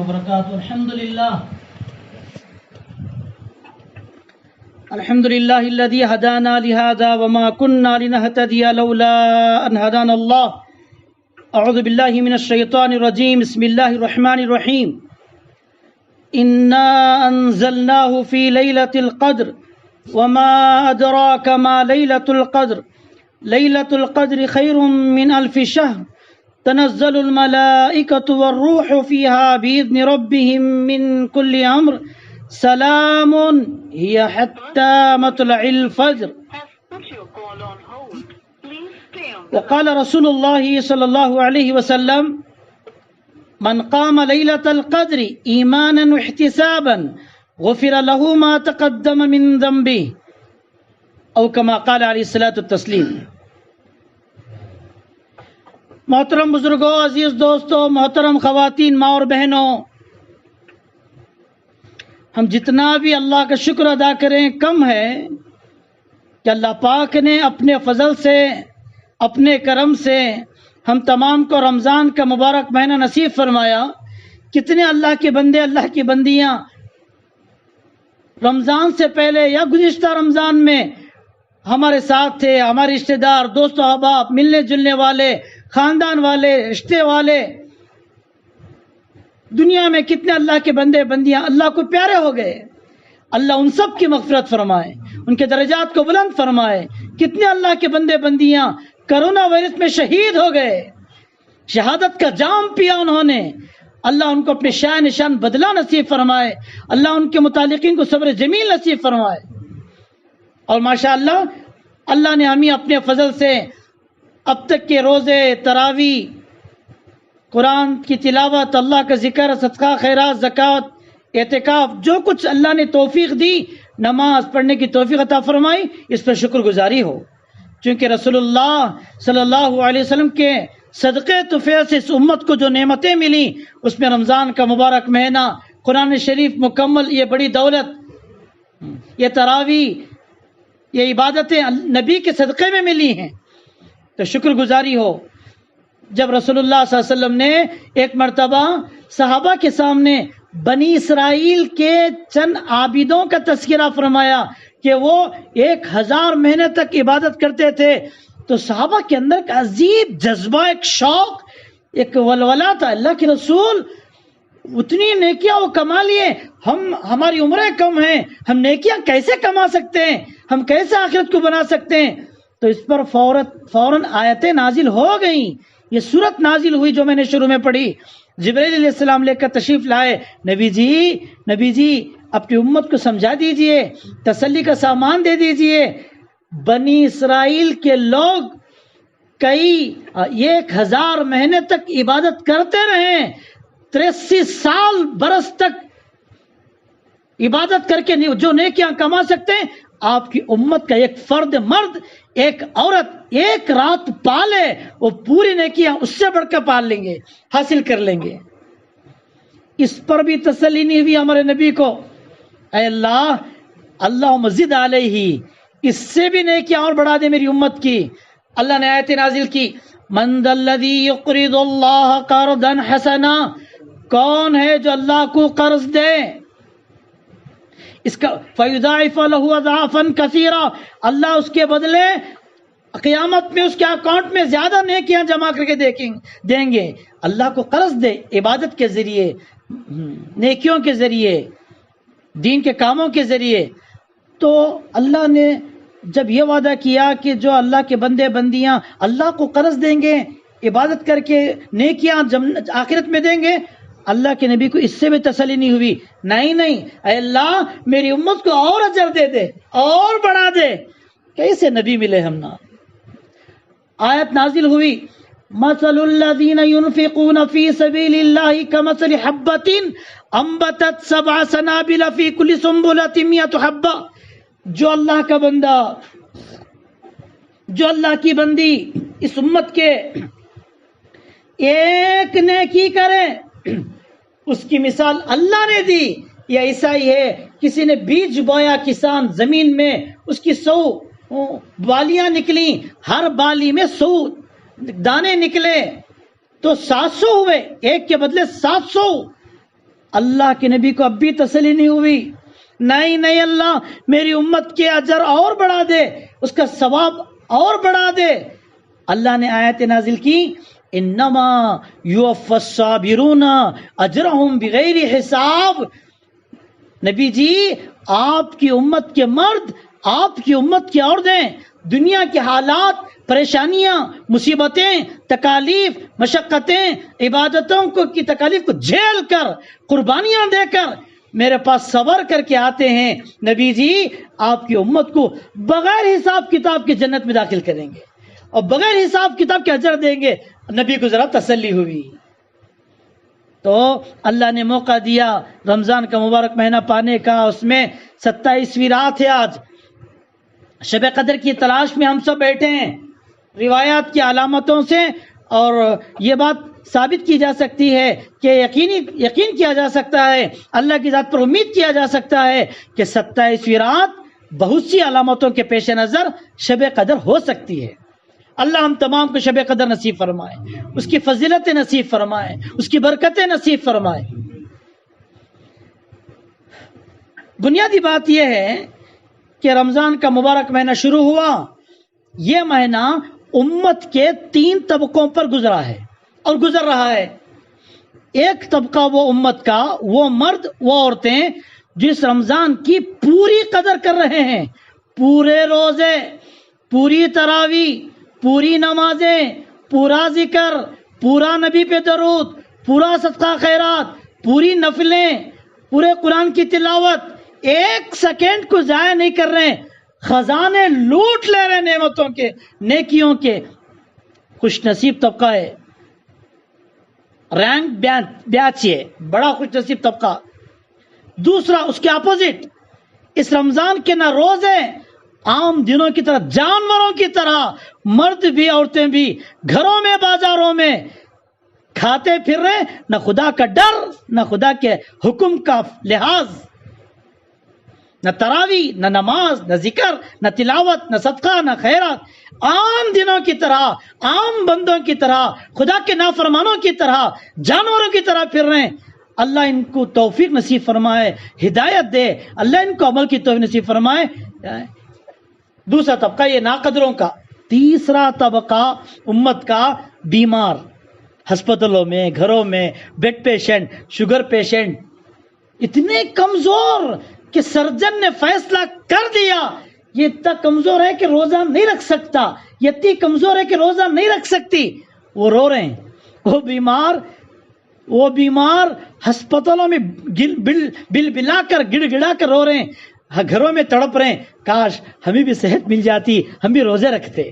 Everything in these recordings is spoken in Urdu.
وبركاته. الحمد لله الذي هدانا لهذا وما كنا لنهتدي لولا أن هدانا الله. أعوذ بالله من الشيطان الرجيم. بسم الله الرحمن الرحيم. إنا أنزلناه في ليلة القدر وما أدراك ما ليلة القدر. ليلة القدر خير من ألف شهر. تنزل الملائكة والروح فيها بإذن ربهم من كل أمر. سلام هي حتى مطلع الفجر. وقال رسول الله صلى الله عليه وسلم: من قام ليلة القدر إيمانا واحتسابا غفر له ما تقدم من ذنبه، او كما قال علیہ الصلوۃ والتسلیم. محترم بزرگوں، عزیز دوستوں، محترم خواتین، ماں اور بہنوں، ہم جتنا بھی اللہ کا شکر ادا کریں کم ہے کہ اللہ پاک نے اپنے فضل سے، اپنے کرم سے ہم تمام کو رمضان کا مبارک مہینہ نصیب فرمایا. کتنے اللہ کے بندے، اللہ کی بندیاں رمضان سے پہلے یا گزشتہ رمضان میں ہمارے ساتھ تھے، ہمارے رشتہ دار، دوست و احباب، ملنے جلنے والے، خاندان والے، رشتے والے. دنیا میں کتنے اللہ کے بندے بندیاں اللہ کو پیارے ہو گئے. اللہ ان سب کی مغفرت فرمائے، ان کے درجات کو بلند فرمائے. کتنے اللہ کے بندے بندیاں کرونا وائرس میں شہید ہو گئے، شہادت کا جام پیا انہوں نے. اللہ ان کو اپنے شان نشان بدلہ نصیب فرمائے. اللہ ان کے متعلقین کو صبر جمیل نصیب فرمائے. اور ماشاءاللہ اللہ نے ہمیں اپنے فضل سے اب تک کے روزے، تراویح، قرآن کی تلاوت، اللہ کا ذکر، صدقہ، خیرات، زکوٰۃ، اعتکاف، جو کچھ اللہ نے توفیق دی، نماز پڑھنے کی توفیق عطا فرمائی، اس پر شکر گزاری ہو. چونکہ رسول اللہ صلی اللہ علیہ وسلم کے صدقے طفیل سے اس امت کو جو نعمتیں ملی، اس میں رمضان کا مبارک مہینہ، قرآن شریف مکمل، یہ بڑی دولت، یہ تراویح، یہ عبادتیں نبی کے صدقے میں ملی ہیں، تو شکر گزاری ہو. جب رسول اللہ صلی اللہ علیہ وسلم نے ایک مرتبہ صحابہ کے سامنے بنی اسرائیل کے چند عابدوں کا تذکرہ فرمایا کہ وہ 1000 مہینے تک عبادت کرتے تھے، تو صحابہ کے اندر ایک عجیب جذبہ، ایک شوق، ایک ولولہ تھا. اللہ کے رسول اتنی نیکیاں وہ کما لیے، ہماری عمریں کم ہیں، ہم نیکیاں کیسے کما سکتے ہیں، ہم کیسے آخرت کو بنا سکتے ہیں؟ تو اس پر فوراً آیتیں نازل ہو گئیں. یہ سورت نازل ہوئی جو میں نے شروع میں پڑھی. جبرائیل علیہ السلام لے کر تشریف لائے. نبی جی اپنی امت کو سمجھا دیجئے، تسلی کا سامان دے دیجئے. بنی اسرائیل کے لوگ 1000 مہینے تک عبادت کرتے رہے، 83 سال برس تک عبادت کر کے جو نیکیاں کما سکتے ہیں، آپ کی امت کا ایک فرد، مرد، ایک عورت ایک رات پالے، وہ پوری نیکیاں اس سے بڑھ کر پال لیں گے، حاصل کر لیں گے. اس پر بھی تسلی نہیں ہوئی ہمارے نبی کو. اے اللہ، اللہم زد علیہ، اس سے بھی نیکیاں اور بڑھا دے میری امت کی. اللہ نے آیت نازل کی: من ذا الذی یقرض اللہ قرضا حسنا، کون ہے جو اللہ کو قرض دے، اس کا فیضاعف له اضعافا کثیرا، اللہ اس کے بدلے قیامت میں اس کے اکاؤنٹ میں زیادہ نیکیاں جمع کر کے دیں گے. اللہ کو قرض دے، عبادت کے ذریعے، نیکیوں کے ذریعے، دین کے کاموں کے ذریعے. تو اللہ نے جب یہ وعدہ کیا کہ جو اللہ کے بندے بندیاں اللہ کو قرض دیں گے، عبادت کر کے نیکیاں آخرت میں دیں گے، اللہ کے نبی کو اس سے بھی تسلی نہیں ہوئی. نہیں، اے اللہ میری امت کو اور اجر دے دے، اور بڑھا دے. کیسے نبی ملے ہم نا؟ آیت نازل ہوئی: مثل الذین ينفقون فی سبیل اللہ کمثل حبۃ انبتت 7 سنابل فی کل سنبلۃ 100 حبۃ. جو اللہ کا بندہ، جو اللہ کی بندی اس امت کے ایک نیکی کرے، اس کی مثال اللہ نے دی. یا ایسا ہی ہے، کسی نے بیج بویا، کسان زمین میں، اس کی 100 بالیاں نکلی، ہر بالی میں 100 دانے نکلے، تو 700 ہوئے، ایک کے بدلے 700. اللہ کے نبی کو اب بھی تسلی نہیں ہوئی. نہیں اللہ میری امت کے اجر اور بڑھا دے, اس کا ثواب اور بڑھا دے. اللہ نے آیت نازل کی انما یوفی الصابرون اجرہم بغیر حساب. نبی جی آپ کی امت کے مرد, آپ کی امت کی عورتیں دنیا کے حالات, پریشانیاں, مصیبتیں, تکالیف, مشقتیں, عبادتوں کی تکالیف کو جھیل کر, قربانیاں دے کر میرے پاس صبر کر کے آتے ہیں. نبی جی آپ کی امت کو بغیر حساب کتاب کی جنت میں داخل کریں گے اور بغیر حساب کتاب کے اجر دیں گے. نبی کو ذرا تسلی ہوئی. تو اللہ نے موقع دیا رمضان کا مبارک مہینہ پانے کا. اس میں 27ویں رات ہے آج. شب قدر کی تلاش میں ہم سب بیٹھے ہیں روایات کی علامتوں سے, اور یہ بات ثابت کی جا سکتی ہے کہ یقین کیا جا سکتا ہے, اللہ کی ذات پر امید کیا جا سکتا ہے کہ 27ویں رات بہت سی علامتوں کے پیش نظر شب قدر ہو سکتی ہے. اللہ ہم تمام کو شب قدر نصیب فرمائے, اس کی فضیلت نصیب فرمائے, اس کی برکتیں نصیب فرمائے. بنیادی بات یہ ہے کہ رمضان کا مبارک مہینہ شروع ہوا. یہ مہینہ امت کے 3 طبقوں پر گزرا ہے اور گزر رہا ہے. ایک طبقہ وہ امت کا, وہ مرد, وہ عورتیں جس رمضان کی پوری قدر کر رہے ہیں, پورے روزے, پوری تراویح, پوری نمازیں, پورا ذکر, پورا نبی پہ درود, پورا صدقہ خیرات, پوری نفلیں, پورے قرآن کی تلاوت, ایک سیکنڈ کو ضائع نہیں کر رہے, خزانے لوٹ لے رہے نعمتوں کے, نیکیوں کے. خوش نصیب طبقہ ہے, رینک بیچ ہے, بڑا خوش نصیب طبقہ. دوسرا اس کے اپوزٹ, اس رمضان کے نہ روزے, عام دنوں کی طرح, جانوروں کی طرح مرد بھی عورتیں بھی گھروں میں بازاروں میں کھاتے پھر رہے, نہ خدا کا ڈر, نہ خدا کے حکم کا لحاظ, نہ تراویح, نہ نماز, نہ ذکر, نہ تلاوت, نہ صدقہ, نہ خیرات. عام دنوں کی طرح, عام بندوں کی طرح, خدا کے نافرمانوں کی طرح, جانوروں کی طرح پھر رہے ہیں. اللہ ان کو توفیق نصیب فرمائے, ہدایت دے, اللہ ان کو عمل کی توفیق نصیب فرمائے. دوسرا طبقہ یہ ناقدروں کا. تیسرا طبقہ امت کا بیمار, ہسپتالوں میں, گھروں میں, بیڈ پیشنٹ, شوگر پیشنٹ, اتنے کمزور کہ سرجن نے فیصلہ کر دیا یہ اتنا کمزور ہے کہ روزہ نہیں رکھ سکتا, یہ اتنی کمزور ہے کہ روزہ نہیں رکھ سکتی. وہ رو رہے ہیں, وہ بیمار ہسپتالوں میں بل بلا کر گڑ گڑا کر رو رہے ہیں, گھروں میں تڑپ رہے ہیں, کاش ہمیں بھی صحت مل جاتی, ہم بھی روزے رکھتے,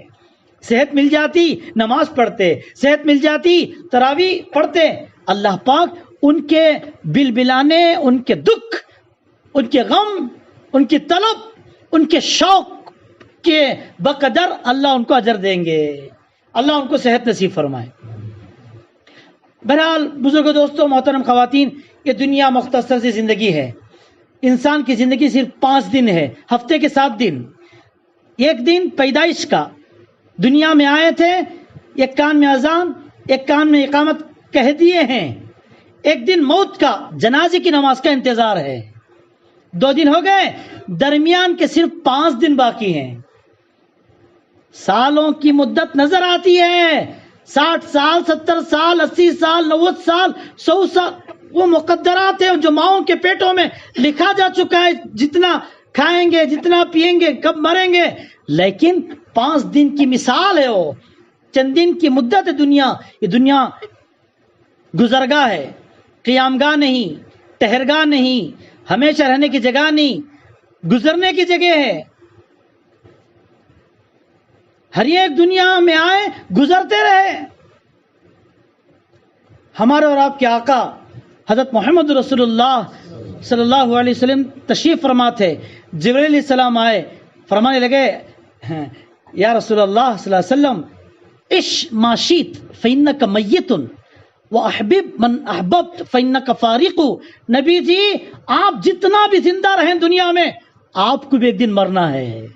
صحت مل جاتی نماز پڑھتے, صحت مل جاتی تراویح پڑھتے. اللہ پاک ان کے بل بلانے, ان کے دکھ, ان کے غم, ان کی طلب, ان کے شوق کے بقدر اللہ ان کو اجر دیں گے. اللہ ان کو صحت نصیب فرمائے. بہرحال بزرگ دوستوں, محترم خواتین, یہ دنیا مختصر سی زندگی ہے. انسان کی زندگی صرف 5 دن ہے, ہفتے کے 7 دن. ایک دن پیدائش کا, دنیا میں آئے تھے, ایک کان میں اذان, ایک کان میں اقامت کہہ دیے ہیں. ایک دن موت کا, جنازے کی نماز کا انتظار ہے. 2 دن ہو گئے, درمیان کے صرف 5 دن باقی ہیں. سالوں کی مدت نظر آتی ہے, 60 سال, 70 سال, 80 سال, 90 سال, 100 سال. وہ مقدرات ہیں جو ماؤں کے پیٹوں میں لکھا جا چکا ہے, جتنا کھائیں گے, جتنا پیئیں گے, کب مریں گے. لیکن 5 دن کی مثال ہے, وہ چند دن کی مدت ہے. یہ دنیا گزرگاہ ہے, قیام گاہ نہیں, ٹہرگاہ نہیں, ہمیشہ رہنے کی جگہ نہیں, گزرنے کی جگہ ہے. ہر ایک دنیا میں آئے, گزرتے رہے. ہمارے اور آپ کے آقا حضرت محمد رسول اللہ صلی اللہ علیہ وسلم تشریف فرما تھے. جبرائیل علیہ السلام آئے, فرمانے لگے یا رسول اللہ صلی اللہ علیہ وسلم, عش ما شئت فإنک میت وَأَحْبِبْ مَنْ أَحْبَبْتَ فَإِنَّكَ فَارِقُ. نبی جی آپ جتنا بھی زندہ رہیں دنیا میں, آپ کو بھی ایک دن مرنا ہے.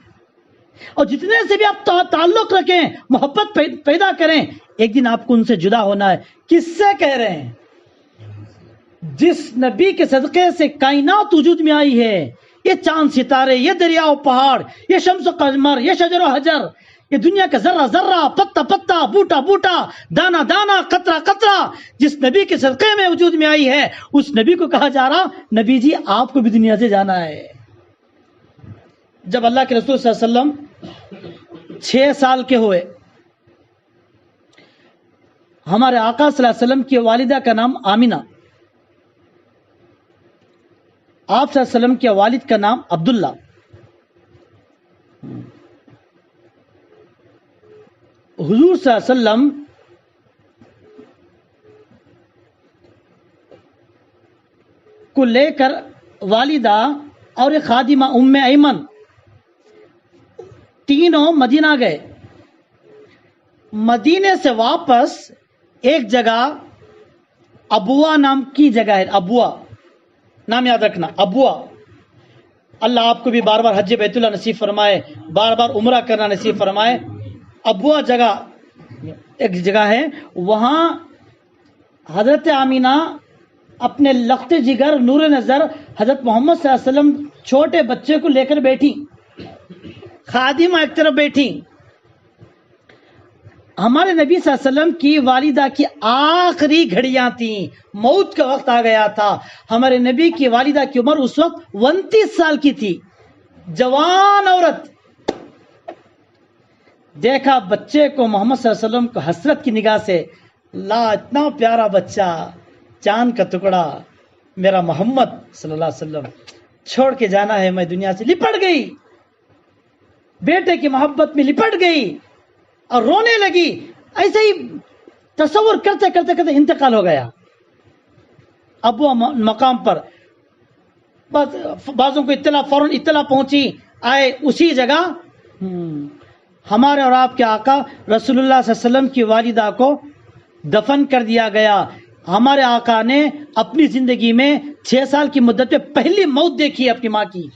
اور جتنے سے بھی آپ تعلق رکھیں, محبت پیدا کریں, ایک دن آپ کو ان سے جدا ہونا ہے. کس سے کہہ رہے ہیں؟ جس نبی کے صدقے سے کائنات وجود میں آئی ہے، یہ چاند ستارے، یہ دریا و پہاڑ، یہ شمس و قمر، یہ شجر و حجر، یہ دنیا کا ذرہ ذرہ، پتا پتا، بوٹا بوٹا، دانا دانا، قطرہ قطرہ، جس نبی کے صدقے میں وجود میں آئی ہے، اس نبی کو کہا جا رہا نبی جی آپ کو بھی دنیا سے جانا ہے۔ جب اللہ کے رسول صلی اللہ علیہ وسلم 6 سال کے ہوئے، ہمارے آقا صلی اللہ علیہ وسلم کی والدہ کا نام آمینہ، آپ صلی اللہ علیہ وسلم کے والد کا نام عبداللہ۔ حضور صلی اللہ علیہ وسلم کو لے کر والدہ اور ایک خادمہ ام ایمن تینوں مدینہ گئے۔ مدینے سے واپس ایک جگہ ابوا نام کی جگہ ہے، ابوا نام یاد رکھنا، ابوا۔ اللہ آپ کو بھی بار بار حج بیت اللہ نصیب فرمائے، بار بار عمرہ کرنا نصیب فرمائے۔ ابوا جگہ ایک جگہ ہے، وہاں حضرت آمینہ اپنے لخت جگر نور نظر حضرت محمد صلی اللہ علیہ وسلم چھوٹے بچے کو لے کر بیٹھی، خادمہ ایک طرف بیٹھی۔ ہمارے نبی صلی اللہ علیہ وسلم کی والدہ کی آخری گھڑیاں تھیں، موت کا وقت آ گیا تھا۔ ہمارے نبی کی والدہ کی عمر اس وقت 29 سال کی تھی، جوان عورت۔ دیکھا بچے کو محمد صلی اللہ علیہ وسلم کو حسرت کی نگاہ سے، لا اتنا پیارا بچہ، چاند کا ٹکڑا، میرا محمد صلی اللہ علیہ وسلم چھوڑ کے جانا ہے، میں دنیا سے لپٹ گئی، بیٹے کی محبت میں لپٹ گئی اور رونے لگی۔ ایسے ہی تصور کرتے کرتے کرتے انتقال ہو گیا۔ اب وہ مقام پر بعضوں کو فوراً اطلاع پہنچی، آئے اسی جگہ ہمارے اور آپ کے آقا رسول اللہ صلی اللہ علیہ وسلم کی والدہ کو دفن کر دیا گیا۔ ہمارے آقا نے اپنی زندگی میں 6 سال کی مدت میں پہلی موت دیکھی اپنی ماں کی۔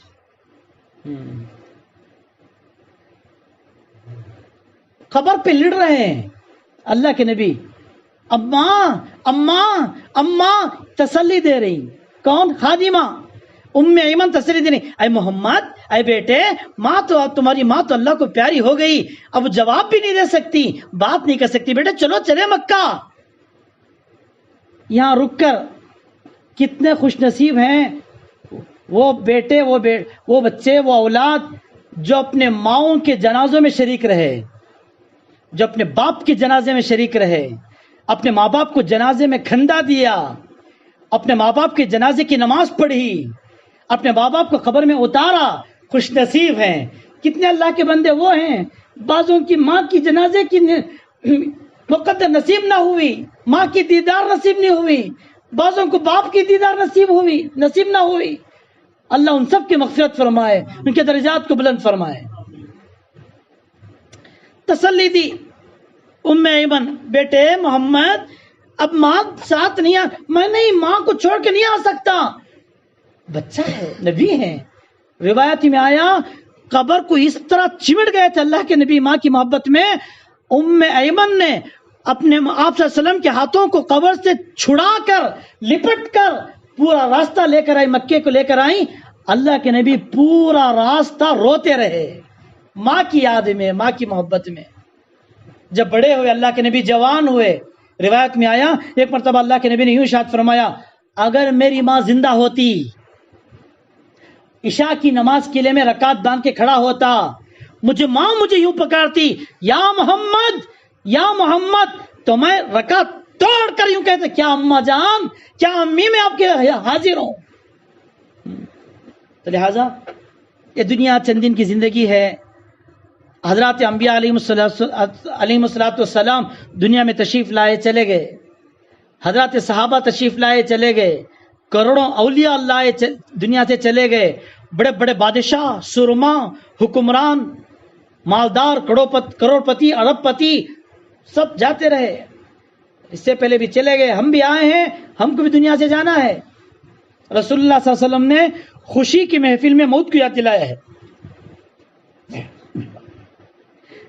خبر پہ لڑ رہے ہیں اللہ کے نبی، اماں اماں اماں تسلی دے رہی۔ کون؟ خادمہ ام ایمن تسلی دے رہی، اے محمد، اے بیٹے، ماں تو تمہاری ماں تو اللہ کو پیاری ہو گئی، اب جواب بھی نہیں دے سکتی، بات نہیں کر سکتی، بیٹے چلو چلے مکہ۔ یہاں رک کر کتنے خوش نصیب ہیں وہ بیٹے، وہ بچے، وہ اولاد جو اپنے ماؤں کے جنازوں میں شریک رہے، جو اپنے باپ کے جنازے میں شریک رہے، اپنے ماں باپ کو جنازے میں کھندا دیا، اپنے ماں باپ کے جنازے کی نماز پڑھی، اپنے ماں باپ کو قبر میں اتارا، خوش نصیب ہیں۔ کتنے اللہ کے بندے وہ ہیں بعضوں کی ماں کی جنازے کی مقدر نصیب نہ ہوئی، ماں کی دیدار نصیب نہیں ہوئی، بعضوں کو باپ کی دیدار نصیب نہ ہوئی۔ اللہ ان سب کی مغفرت فرمائے، ان کے درجات کو بلند فرمائے۔ تسلی دی ام ایمن، بیٹے محمد اب ماں ساتھ نہیں میں نہیں، ماں کو چھوڑ کے نہیں آ سکتا، بچہ ہے، نبی ہے۔ روایت میں آیا قبر کو اس طرح چمٹ گئے تھے اللہ کے نبی ماں کی محبت میں، ام ایمن نے اپنے آپ صلی اللہ علیہ وسلم کے ہاتھوں کو قبر سے چھڑا کر لپٹ کر پورا راستہ لے کر آئی، مکے کو لے کر آئی۔ اللہ کے نبی پورا راستہ روتے رہے ماں کی یاد میں، ماں کی محبت میں۔ جب بڑے ہوئے اللہ کے نبی جوان ہوئے، روایت میں آیا ایک مرتبہ اللہ کے نبی نے یوں ارشاد فرمایا، اگر میری ماں زندہ ہوتی، عشاء کی نماز کے لیے میں رکعت باندھ کے کھڑا ہوتا، مجھے یوں پکارتی یا محمد یا محمد، تو میں رکعت توڑ کر یوں کہتا، کیا اماں جان، کیا امی، میں آپ کے حاضر ہوں۔ تو لہذا یہ دنیا چند دن کی زندگی ہے۔ حضرات انبیاء علیہ السلام دنیا میں تشریف لائے چلے گئے، حضرات صحابہ تشریف لائے چلے گئے، کروڑوں اولیاء اللہ دنیا سے چلے گئے، بڑے بڑے بادشاہ، سرما، حکمران، مالدار، کروڑ پتی، ارب پتی سب جاتے رہے، اس سے پہلے بھی چلے گئے، ہم بھی آئے ہیں، ہم کو بھی دنیا سے جانا ہے۔ رسول اللہ صلی اللہ علیہ وسلم نے خوشی کی محفل میں موت کو یاد دلایا ہے۔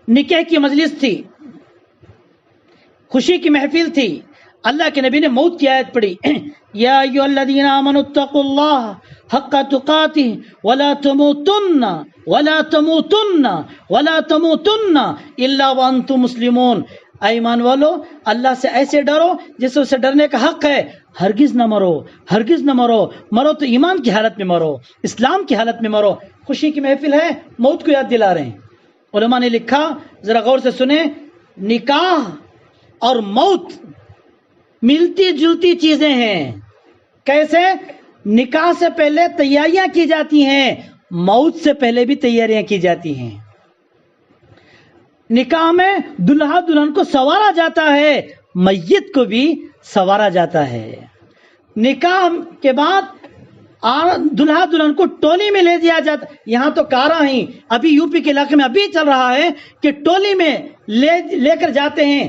نکاح کی مجلس تھی، خوشی کی محفل تھی، اللہ کے نبی نے موت کی آیت پڑھی، یا ایھا الذین آمنوا اتقوا اللہ حق تقاتہ ولا تموتن الا وانتم مسلمون. اے ایمان والو، اللہ سے ایسے ڈرو جیسے اسے ڈرنے کا حق ہے. ہرگز نہ مرو، ہرگز نہ مرو. مرو تو ایمان کی حالت میں مرو، اسلام کی حالت میں مرو. خوشی کی محفل ہے، موت کو یاد دلا رہے ہیں. علماء نے لکھا، ذرا غور سے سنیں، نکاح اور موت ملتی جلتی چیزیں ہیں. کیسے؟ نکاح سے پہلے تیاریاں کی جاتی ہیں، موت سے پہلے بھی تیاریاں کی جاتی ہیں. نکاح میں دلہا دلہن کو سنوارا جاتا ہے، میت کو بھی سنوارا جاتا ہے. نکاح کے بعد دلہا دلہن کو ٹولی میں لے دیا جاتا. یہاں تو کارا ہی ابھی یو پی کے علاقے میں ابھی چل رہا ہے کہ ٹولی میں لے کر جاتے ہیں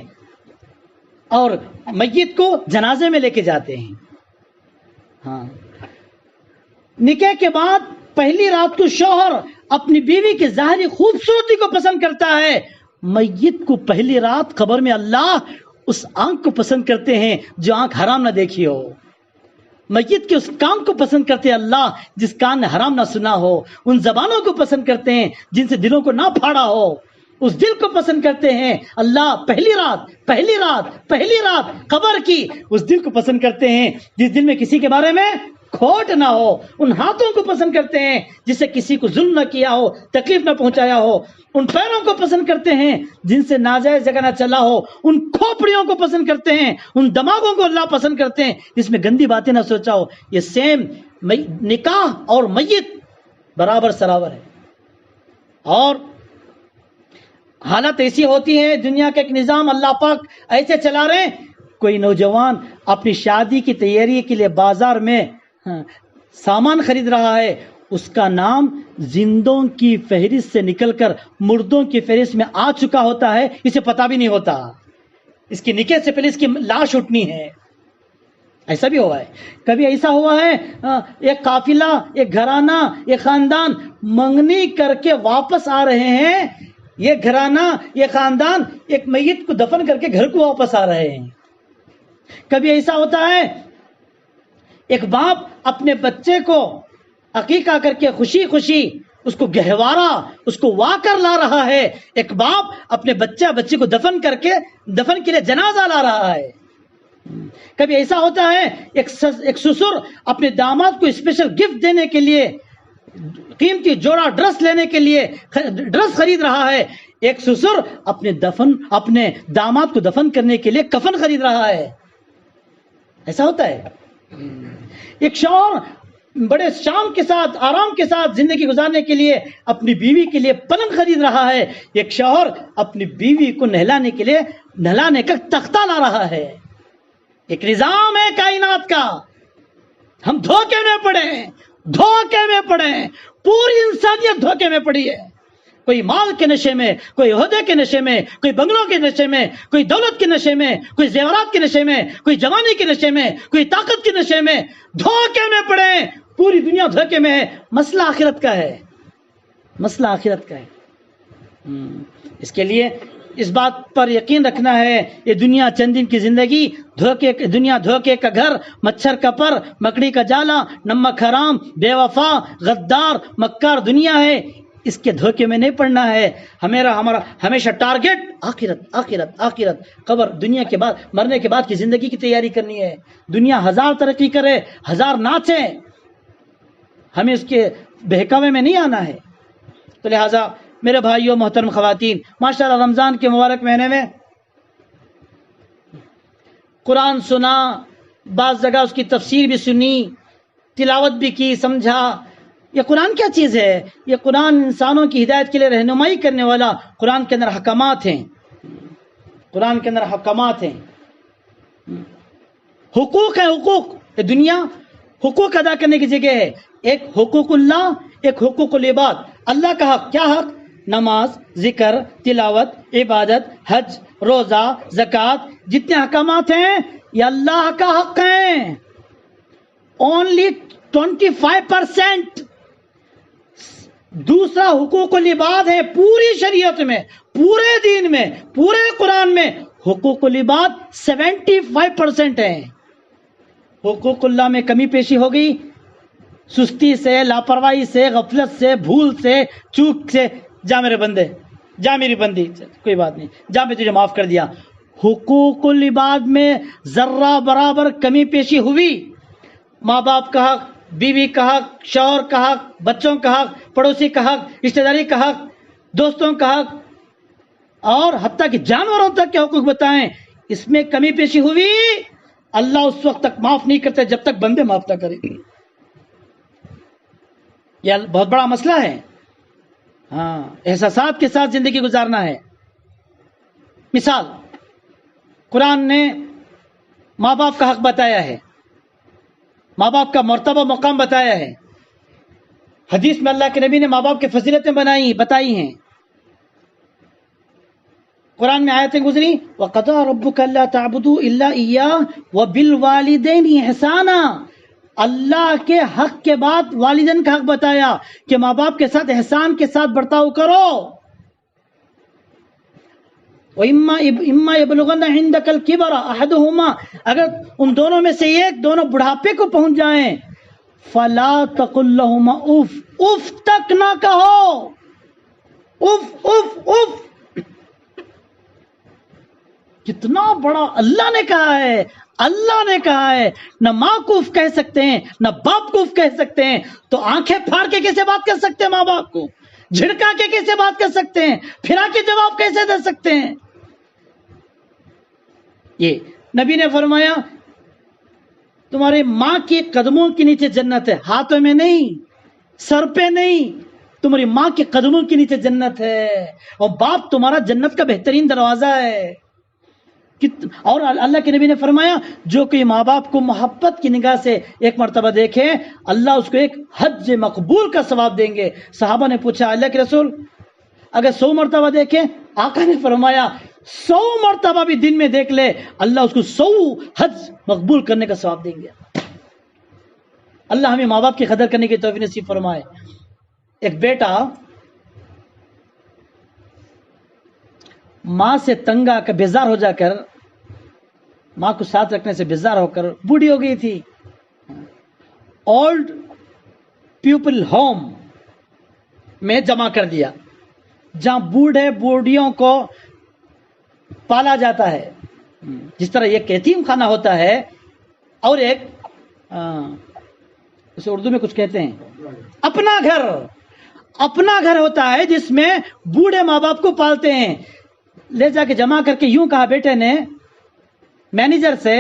اور میت کو جنازے میں لے کے جاتے ہیں. ہاں، نکاح کے بعد پہلی رات کو شوہر اپنی بیوی کی ظاہری خوبصورتی کو پسند کرتا ہے. میت کو پہلی رات قبر میں اللہ اس آنکھ کو پسند کرتے ہیں جو آنکھ حرام نہ دیکھی ہو. میت کے اس کان کو پسند کرتے ہیں اللہ جس کان نے حرام نہ سنا ہو. ان زبانوں کو پسند کرتے ہیں جن سے دلوں کو نہ پھاڑا ہو. اس دل کو پسند کرتے ہیں اللہ. پہلی رات قبر کی اس دل کو پسند کرتے ہیں جس دل میں کسی کے بارے میں کھوٹ نہ ہو. ان ہاتھوں کو پسند کرتے ہیں جس سے کسی کو ظلم نہ کیا ہو، تکلیف نہ پہنچایا ہو. ان پیروں کو پسند کرتے ہیں جن سے ناجائز جگہ نہ چلا ہو. ان کھوپڑیوں کو پسند کرتے ہیں، ان دماغوں کو اللہ پسند کرتے ہیں جس میں گندی باتیں نہ سوچا ہو. یہ سیم نکاح اور میت برابر سراور ہے. اور حالت ایسی ہوتی ہے، دنیا کا ایک نظام اللہ پاک ایسے چلا رہے ہیں. کوئی نوجوان اپنی شادی کی تیاری کے لیے بازار میں سامان خرید رہا ہے، اس کا نام زندوں کی فہرست سے نکل کر مردوں کی فہرست میں آ چکا ہوتا ہے، اسے پتہ بھی نہیں ہوتا. اس کی نکاح سے پہلے اس کی لاش اٹھنی ہے. ایسا بھی ہوا ہے. کبھی ایسا ہوا ہے ایک قافلہ، ایک گھرانہ، ایک خاندان منگنی کر کے واپس آ رہے ہیں. یہ گھرانہ، یہ خاندان ایک میت کو دفن کر کے گھر کو واپس آ رہے ہیں. کبھی ایسا ہوتا ہے ایک باپ اپنے بچے کو عقیقہ کر کے خوشی خوشی اس کو گہوارہ، اس کو وا کر لا رہا ہے. ایک باپ اپنے بچے کو دفن کے لیے جنازہ لا رہا ہے. کبھی ایسا ہوتا ہے ایک سسر اپنے داماد کو اسپیشل گفٹ دینے کے لیے، قیمتی جوڑا ڈریس لینے کے لیے ڈریس خرید رہا ہے. ایک سسر اپنے داماد کو دفن کرنے کے لیے کفن خرید رہا ہے. ایسا ہوتا ہے. ایک شوہر بڑے شام کے ساتھ، آرام کے ساتھ زندگی گزارنے کے لیے اپنی بیوی کے لیے پلنگ خرید رہا ہے. ایک شوہر اپنی بیوی کو نہلانے کا تختہ لا رہا ہے. ایک نظام ہے کائنات کا. ہم دھوکے میں پڑے ہیں. پوری انسانیت دھوکے میں پڑی ہے. کوئی مال کے نشے میں، کوئی عہدے کے نشے میں، کوئی بنگلوں کے نشے میں، کوئی دولت کے نشے میں، کوئی زیورات کے نشے میں، کوئی جوانی کے نشے میں، کوئی طاقت کے نشے میں. دھوکے میں پڑے ہیں. پوری دنیا دھوکے میں ہے. مسئلہ آخرت کا ہے. اس کے لیے اس بات پر یقین رکھنا ہے، یہ دنیا چند دن کی زندگی، دنیا دھوکے کا گھر، مچھر کا پر، مکڑی کا جالا، نمک حرام، بے وفا، غدار، مکار دنیا ہے. اس کے دھوکے میں نہیں پڑنا ہے. ہمارا ہمیشہ ٹارگٹ آخرت، قبر. دنیا کے بعد، مرنے کے بعد کی زندگی کی تیاری کرنی ہے. دنیا ہزار ترقی کرے، ہزار ناچے، ہمیں اس کے بہکاوے میں نہیں آنا ہے. تو لہٰذا میرے بھائیوں، محترم خواتین، ماشاءاللہ رمضان کے مبارک مہینے میں قرآن سنا، بعض جگہ اس کی تفسیر بھی سنی، تلاوت بھی کی، سمجھا. یہ قرآن کیا چیز ہے؟ یہ قرآن انسانوں کی ہدایت کے لیے رہنمائی کرنے والا. قرآن کے اندر حکمات ہیں. حقوق ہے. یہ دنیا حقوق ادا کرنے کی جگہ ہے. ایک حقوق اللہ، ایک حقوق العباد. اللہ کا حق. کیا حق؟ نماز، ذکر، تلاوت، عبادت، حج، روزہ، زکوٰۃ. جتنے احکامات ہیں یہ اللہ کا حق ہیں. اونلی 25%. دوسرا حقوق العباد ہے. پوری شریعت میں، پورے دین میں، پورے قرآن میں حقوق العباد 75% ہیں. حقوق اللہ میں کمی پیشی ہو گئی، سستی سے، لاپرواہی سے، غفلت سے، بھول سے، چوک سے، جا میرے بندے، جا میری بندی، کوئی بات نہیں، جا میں تجھے معاف کر دیا. حقوق العباد میں ذرہ برابر کمی پیشی ہوئی، ماں باپ کا حق، بیوی کا حق، شوہر کا حق، بچوں کا حق، پڑوسی کا حق، رشتہ داری کا حق، دوستوں کا حق، اور حتیٰ کہ جانوروں تک کے حقوق بتائیں، اس میں کمی پیشی ہوئی، اللہ اس وقت تک معاف نہیں کرتے جب تک بندے معاف نہ کریں. یہ بہت بڑا مسئلہ ہے. ہاں، احساسات کے ساتھ زندگی گزارنا ہے. مثال، قرآن نے ماں باپ کا حق بتایا ہے، ماں باپ کا مرتبہ مقام بتایا ہے. حدیث میں اللہ کے نبی نے ماں باپ کی فضیلتیں بتائی ہیں. قرآن میں آیتیں گزری، وَقَضَىٰ رَبُّكَ أَلَّا تَعْبُدُوا إِلَّا إِيَّاهُ وَبِالْوَالِدَيْنِ إِحْسَانًا. اللہ کے حق کے بعد والدین کا حق بتایا کہ ماں باپ کے ساتھ احسان کے ساتھ برتاؤ کرو. وَإِمَّا يَبْلُغَنَّ عِندَكَ الْكِبَرَ أَحَدُهُمَا، اگر ان دونوں میں سے ایک دونوں بڑھاپے کو پہنچ جائیں، فَلَا تَقُل لَّهُمَا اُف، اف تک نہ کہو، اف اف اف. کتنا بڑا اللہ نے کہا ہے، اللہ نے کہا ہے. نہ ماں کو اف کہہ سکتے ہیں، نہ باپ کو اف کہہ سکتے ہیں، تو آنکھیں پھاڑ کے کیسے بات کر سکتے ہیں؟ ماں باپ کو جھڑکا کے کیسے بات کر سکتے ہیں؟ پھرا کے جواب کیسے دے سکتے ہیں؟ یہ نبی نے فرمایا تمہاری ماں کے قدموں کے نیچے جنت ہے، ہاتھوں میں نہیں، سر پہ نہیں، تمہاری ماں کے قدموں کے نیچے جنت ہے. اور باپ تمہارا جنت کا بہترین دروازہ ہے. اور اللہ کے نبی نے فرمایا جو کوئی ماں باپ کو محبت کی نگاہ سے ایک مرتبہ دیکھے، اللہ اس کو ایک حج مقبول کا ثواب دیں گے. صحابہ نے پوچھا اللہ کے رسول اگر 100 مرتبہ دیکھے؟ آقا نے فرمایا 100 مرتبہ بھی دن میں دیکھ لے، اللہ اس کو 100 حج مقبول کرنے کا ثواب دیں گے. اللہ ہمیں ماں باپ کی قدر کرنے کی توفیق نصیب فرمائے. ایک بیٹا ماں سے تنگ آ کر بیزار ہو جا کر، ماں کو ساتھ رکھنے سے بیزار ہو کر بوڑھی ہو گئی تھی. اولڈ پیپل ہوم میں جمع کر دیا، جہاں بوڑھے بوڑھیوں کو پالا جاتا ہے. جس طرح ایک یتیم خانہ ہوتا ہے اور ایک اسے اردو میں کچھ کہتے ہیں اپنا گھر ہوتا ہے، جس میں بوڑھے ماں باپ کو پالتے ہیں. لے جا کے جمع کر کے یوں کہا بیٹے نے مینیجر سے،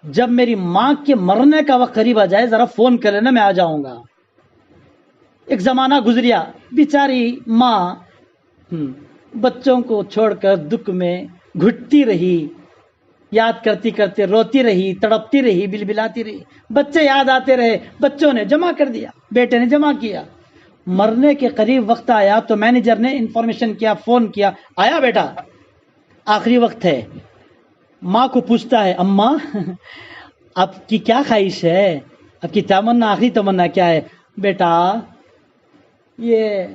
جب میری ماں کے مرنے کا وقت قریب آ جائے ذرا فون کر لینا، میں آ جاؤں گا. ایک زمانہ گزریا، بیچاری ماں بچوں کو چھوڑ کر دکھ میں گھٹتی رہی، یاد کرتی کرتے روتی رہی، تڑپتی رہی، بلبلاتی رہی. بچے یاد آتے رہے، بچوں نے جمع کر دیا، بیٹے نے جمع کیا. مرنے کے قریب وقت آیا تو مینیجر نے انفارمیشن کیا، فون کیا، آیا بیٹا آخری وقت ہے. ماں کو پوچھتا ہے اماں آپ کی کیا خواہش ہے، آپ کی تمنا، آخری تمنا کیا ہے؟ بیٹا یہ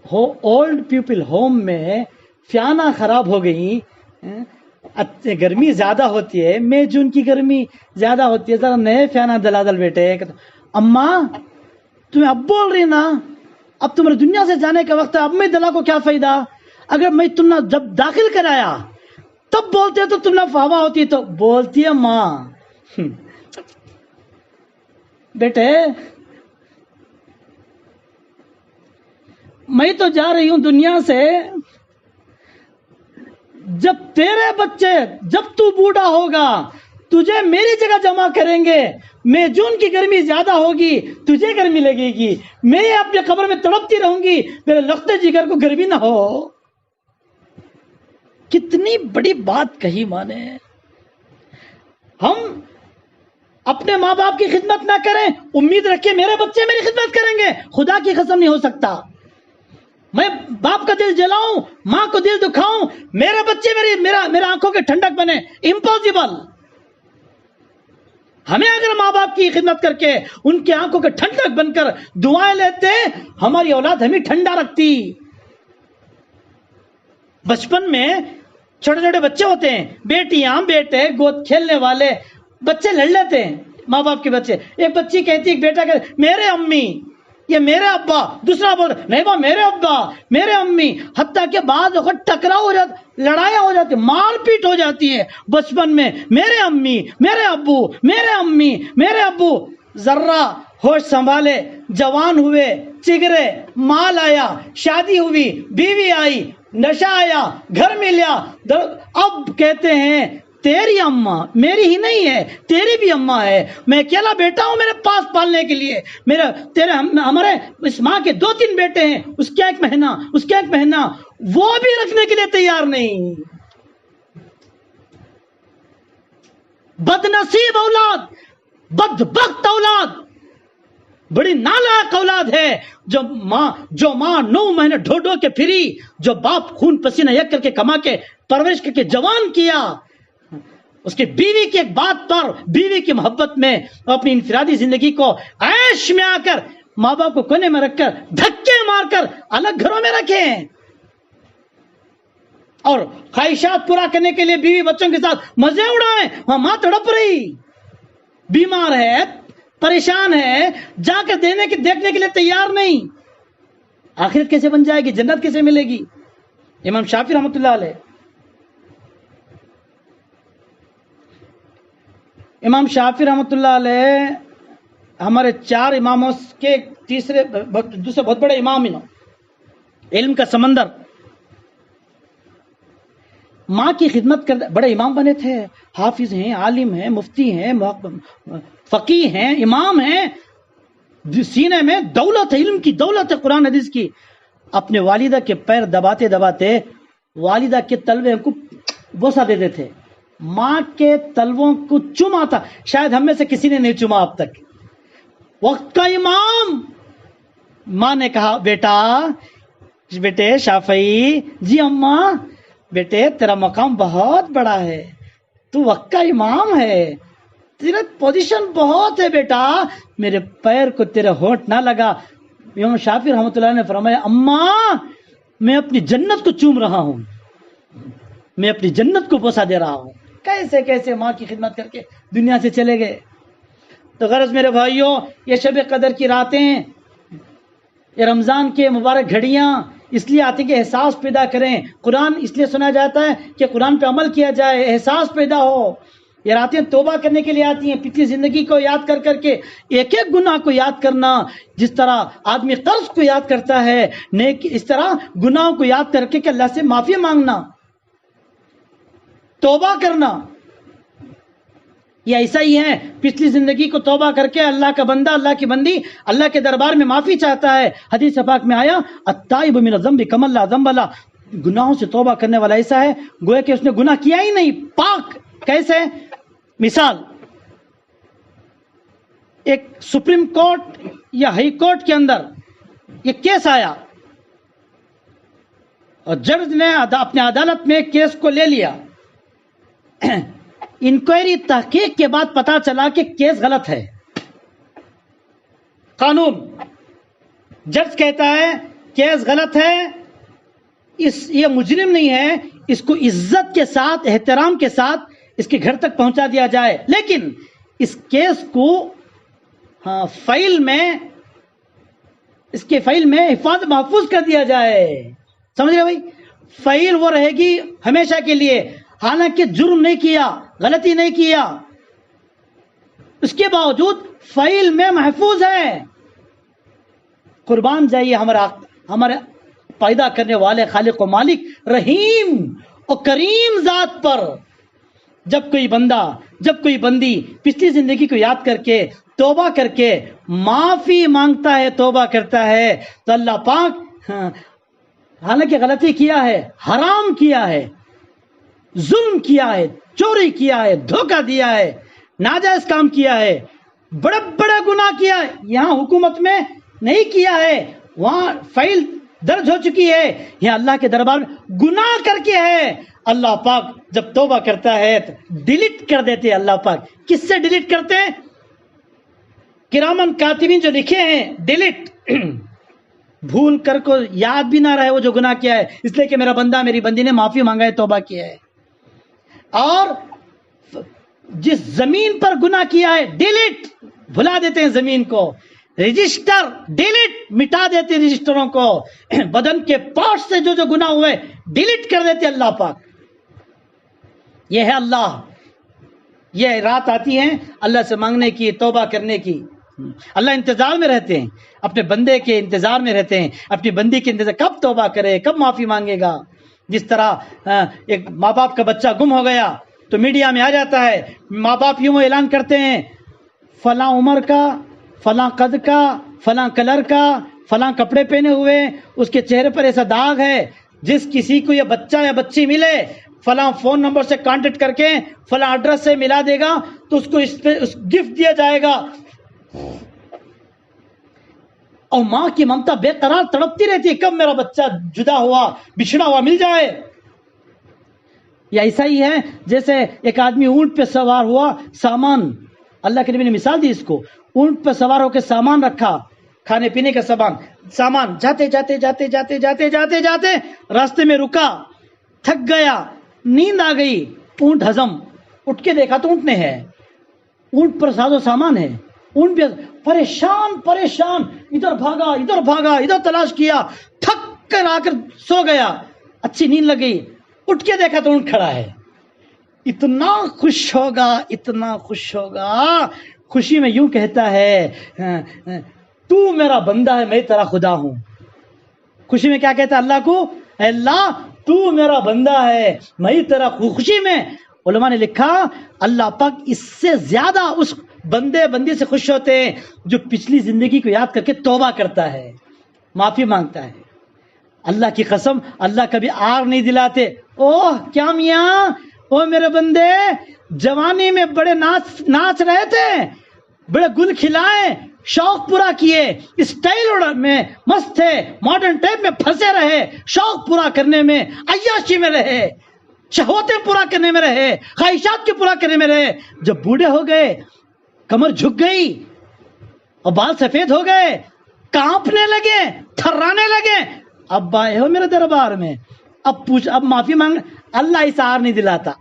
اولڈ پیپل ہوم میں فیانہ خراب ہو گئی، گرمی زیادہ ہوتی ہے، مئی جون کی گرمی زیادہ ہوتی ہے، ذرا نئے فیانہ دلا دل بیٹے. اماں تمہیں اب بول رہی نا، اب تمہاری دنیا سے جانے کا وقت ہے، اب میں دلا کو کیا فائدہ؟ اگر میں تم نے جب داخل کرایا تب بولتے تو تم نے فاوا ہوتی. تو بولتی ہے ماں بیٹے میں تو جا رہی ہوں دنیا سے، جب تیرے بچے، جب تو بوڑھا ہوگا تجھے میری جگہ جمع کریں گے، میں جون کی گرمی زیادہ ہوگی تجھے گرمی لگے گی، میں اپنے قبر میں تڑپتی رہوں گی، میرے لخت جگر کو گرمی نہ ہو. کتنی بڑی بات کہی ماں نے. ہم اپنے ماں باپ کی خدمت نہ کریں، امید رکھیں میرے بچے میری خدمت کریں گے، خدا کی قسم نہیں ہو سکتا. میں باپ کا دل جلاؤں، ماں کو دل دکھاؤں، میرے بچے میرے آنکھوں کے ٹھنڈک بنے، امپاسبل. ہمیں اگر ماں باپ کی خدمت کر کے ان کی آنکھوں کے ٹھنڈک بن کر دعائیں لیتے، ہماری اولاد ہمیں ٹھنڈا رکھتی. بچپن میں چھوٹے چھوٹے بچے ہوتے ہیں، بیٹیاں بیٹے گود کھیلنے والے بچے لڑ لیتے ہیں، ماں باپ کے بچے. ایک بچی کہتی ہے، ایک بیٹا کہتا میرے امی یا میرے ابا، دوسرا بول نہیں با میرے ابا میرے امی. حتیٰ کہ بعض وقت ٹکراؤ ہو جاتا، لڑائیاں ہو جاتی، مار پیٹ ہو جاتی ہے بچپن میں. میرے امی میرے ابو میرے امی میرے ابو. ذرا ہوش سنبھالے، جوان ہوئے، چگرے، مال آیا، شادی ہوئی، بیوی آئی، نشہ آیا، گھر ملیا، اب کہتے ہیں تیری اماں میری ہی نہیں ہے، تیری بھی اماں ہے، میں اکیلا بیٹا ہوں میرے پاس پالنے کے لیے. ہمارے اس ماں کے 2-3 بیٹے ہیں، اس کا ایک مہینہ وہ بھی رکھنے کے لیے تیار نہیں. بد نصیب اولاد، بدبخت اولاد، بڑی نالائق اولاد ہے جو ماں 9 مہینے ڈھو ڈھو کے پھری، جو باپ خون پسینہ یک کر کے کما کے پرورش کر کے جوان کیا. اس کی بیوی کی ایک بات پر، بیوی کی محبت میں اپنی انفرادی زندگی کو عیش میں آ کر ماں باپ کو کونے میں رکھ کر دھکے مار کر الگ گھروں میں رکھے ہیں، اور خواہشات پورا کرنے کے لیے بیوی بچوں کے ساتھ مزے اڑائیں. وہاں ماں تڑپ رہی، بیمار ہے، پریشان ہے، جا کر دیکھنے کے لیے تیار نہیں. آخرت کیسے بن جائے گی؟ جنت کیسے ملے گی؟ امام شافعی رحمۃ اللہ علیہ، امام شافعی رحمۃ اللہ علیہ ہمارے 4 اماموں کے دوسرے بہت بڑے امام ہیں، علم کا سمندر. ماں کی خدمت کرتے بڑے امام بنے تھے، حافظ ہیں، عالم ہیں، مفتی ہیں، فقیہ ہیں، امام ہیں، سینے میں دولت ہے، علم کی دولت ہے، قرآن حدیث کی. اپنے والدہ کے پیر دباتے دباتے والدہ کے تلوے کو بوسہ دیتے تھے، ماں کے تلووں کو چوما تھا. شاید ہم میں سے کسی نے نہیں چوما اب تک. وقت کا امام. ماں نے کہا بیٹے شافعی، جی اماں، بیٹے تیرا مقام بہت بڑا ہے، تو وقت کا امام ہے، تیرا پوزیشن بہت ہے بیٹا، میرے پیر کو تیرے ہونٹ نہ لگا. امام شافعی رحمۃ اللہ نے فرمایا، اماں میں اپنی جنت کو چوم رہا ہوں، میں اپنی جنت کو بوسہ دے رہا ہوں. کیسے ماں کی خدمت کر کے دنیا سے چلے گئے. تو غرض میرے بھائیوں، یہ شب قدر کی راتیں، یہ رمضان کے مبارک گھڑیاں اس لیے آتی کہ احساس پیدا کریں. قرآن اس لیے سنا جاتا ہے کہ قرآن پہ عمل کیا جائے، احساس پیدا ہو. یہ راتیں توبہ کرنے کے لیے آتی ہیں، پچھلی زندگی کو یاد کر کر کے ایک ایک گناہ کو یاد کرنا. جس طرح آدمی قرض کو یاد کرتا ہے، نیک اس طرح گناہوں کو یاد کر کے کہ اللہ سے معافی مانگنا، توبہ کرنا. یہ ایسا ہی ہے، پچھلی زندگی کو توبہ کر کے اللہ کا بندہ، اللہ کی بندی اللہ کے دربار میں معافی چاہتا ہے. حدیث پاک میں آیا، التائب من الذنب کمن لا ذنب لہ. گناہوں سے توبہ کرنے والا ایسا ہے گویا کہ اس نے گناہ کیا ہی نہیں، پاک. کیسے؟ مثال، ایک سپریم کورٹ یا ہائی کورٹ کے اندر یہ کیس آیا اور جج نے اپنے عدالت میں کیس کو لے لیا. انکوائری تحقیق کے بعد پتا چلا کہ کیس غلط ہے. قانون جج کہتا ہے کیس غلط ہے، یہ مجرم نہیں ہے، اس کو عزت کے ساتھ، احترام کے ساتھ اس کے گھر تک پہنچا دیا جائے، لیکن اس کیس کو اس کے فائل میں حفاظت محفوظ کر دیا جائے. سمجھ رہے بھائی؟ فائل وہ رہے گی ہمیشہ کے لیے، حالانکہ جرم نہیں کیا، غلطی نہیں کیا، اس کے باوجود فائل میں محفوظ ہے. قربان جائیے ہمارے پیدا کرنے والے خالق و مالک رحیم اور کریم ذات پر. جب کوئی بندہ، جب کوئی بندی پچھلی زندگی کو یاد کر کے توبہ کر کے معافی مانگتا ہے، توبہ کرتا ہے، تو اللہ پاک حالانکہ غلطی کیا ہے، حرام کیا ہے، ظلم کیا ہے، چوری کیا ہے، دھوکہ دیا ہے، ناجائز کام کیا ہے، بڑے بڑے گناہ کیا ہے، یہاں حکومت میں نہیں کیا ہے، وہاں فائل درج ہو چکی ہے، یہاں اللہ کے دربار میں گناہ کر کے ہے. اللہ پاک جب توبہ کرتا ہے تو ڈیلیٹ کر دیتے ہیں. اللہ پاک کس سے ڈیلیٹ کرتے ہیں؟ کرامن کاتبین جو لکھے ہیں، ڈیلیٹ. بھول کر کو یاد بھی نہ رہے وہ جو گناہ کیا ہے، اس لیے کہ میرا بندہ، میری بندی نے معافی مانگا ہے، توبہ کیا ہے. اور جس زمین پر گناہ کیا ہے ڈیلیٹ بھلا دیتے ہیں زمین کو، رجسٹر ڈیلیٹ مٹا دیتے ہیں رجسٹروں کو، بدن کے پارٹ سے جو گناہ ہوئے ڈیلیٹ کر دیتے اللہ پاک۔ یہ ہے اللہ، یہ رات آتی ہے اللہ سے مانگنے کی، توبہ کرنے کی۔ اللہ انتظار میں رہتے ہیں، اپنے بندے کے انتظار میں رہتے ہیں، اپنی بندی کے انتظار، کب توبہ کرے، کب معافی مانگے گا۔ جس طرح ایک ماں باپ کا بچہ گم ہو گیا تو میڈیا میں آ جاتا ہے، ماں باپ یوں اعلان کرتے ہیں فلاں عمر کا، فلاں قد کا، فلاں کلر کا، فلاں کپڑے پہنے ہوئے، اس کے چہرے پر ایسا داغ ہے، جس کسی کو یہ بچہ یا بچی ملے فلاں فون نمبر سے کانٹیکٹ کر کے فلاں ایڈریس سے ملا دے گا تو اس کو گفٹ دیا جائے گا۔ اور ماں کی ممتا بے قرار تڑپتی رہتی ہے، کب میرا بچہ جدا ہوا، بچھڑا ہوا مل جائے۔ یا ایسا ہی ہے جیسے ایک آدمی اونٹ پہ سوار ہوا، سامان، اللہ کے نبی نے مثال دی اس کو، اونٹ پہ سوار ہو کے سامان رکھا، کھانے پینے کا سامان، جاتے جاتے جاتے جاتے جاتے جاتے جاتے راستے میں رکا، تھک گیا، نیند آ گئی، اونٹ ہضم، اٹھ کے دیکھا تو اونٹ نے ہے، اونٹ پر ساز و سامان ہے، اونٹ بھی پریشان پریشان، ادھر بھاگا ادھر تلاش کیا، تھک کر آ کر سو گیا، اچھی نیند لگ گئی، اٹھ کے دیکھا تو اونٹ کھڑا ہے۔ اتنا خوش ہوگا، خوشی میں یوں کہتا ہے تو میرا بندہ ہے، میں تیرا خدا ہوں۔ خوشی میں کیا کہتا ہے اللہ کو؟ اے اللہ تو میرا بندہ ہے، میں تیرا، خوشی میں علماء نے لکھا اللہ پاک اس سے زیادہ اس بندی سے خوش ہوتے ہیں جو پچھلی زندگی کو یاد کر کے توبہ کرتا ہے، معافی مانگتا ہے۔ اللہ کی قسم اللہ کبھی آر نہیں دلاتے۔ اوہ کیا میاں، او میرے بندے، جوانی میں بڑے ناچ رہے تھے، بڑے گل کھلائے، شوق پورا کیے، اسٹائل میں مست تھے، ماڈرن ٹائپ میں پھنسے رہے، شوق پورا کرنے میں، عیاشی میں رہے، شہوتیں پورا کرنے میں رہے، خواہشات کے پورا کرنے میں رہے۔ جب بوڑھے ہو گئے، کمر جھک گئی اور بال سفید ہو گئے، کانپنے لگے، تھرانے لگے، اب آئے ہو میرے دربار میں، اب معافی مانگ۔ اللہ اسار نہیں دلاتا۔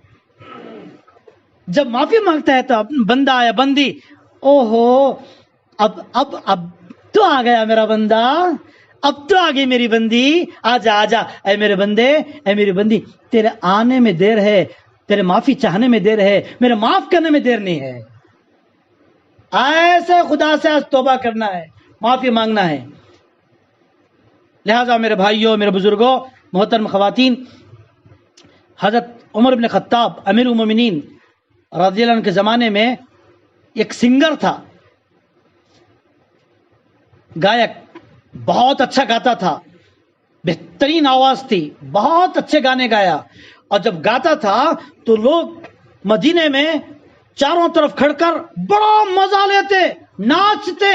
جب معافی مانگتا ہے تو بندہ یا بندی، اوہو اب تو آ گیا میرا بندہ، اب تو آ گئی میری بندی، آجا اے میرے بندے، اے میری بندی، تیرے آنے میں دیر ہے، تیرے معافی چاہنے میں دیر ہے، میرے معاف کرنے میں دیر نہیں ہے۔ ایسے خدا سے آج توبہ کرنا ہے، معافی مانگنا ہے۔ لہذا میرے بھائیوں، میرے بزرگوں، محترم خواتین، حضرت عمر بن خطاب امیر المومنین رضی اللہ عنہ کے زمانے میں ایک سنگر تھا، گائک، بہت اچھا گاتا تھا، بہترین آواز تھی، بہت اچھے گانے گایا، اور جب گاتا تھا تو لوگ مدینے میں چاروں طرف کھڑ کر بڑا مزہ لیتے، ناچتے،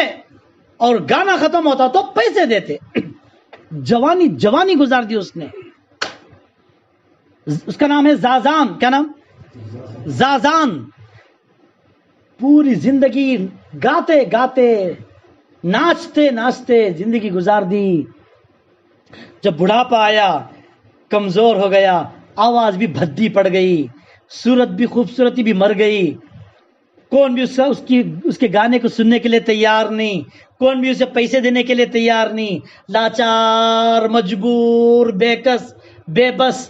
اور گانا ختم ہوتا تو پیسے دیتے۔ جوانی گزار دی اس نے۔ اس کا نام ہے زازان۔ کیا نام؟ زازان۔ پوری زندگی گاتے گاتے، ناچتے زندگی گزار دی۔ جب بڑھاپا آیا، کمزور ہو گیا، آواز بھی بھدی پڑ گئی، صورت بھی، خوبصورتی بھی مر گئی، کون بھی اس کے گانے کو سننے کے لیے تیار نہیں، کون بھی اسے پیسے دینے کے لیے تیار نہیں، لاچار، مجبور، بےکس، بے بس،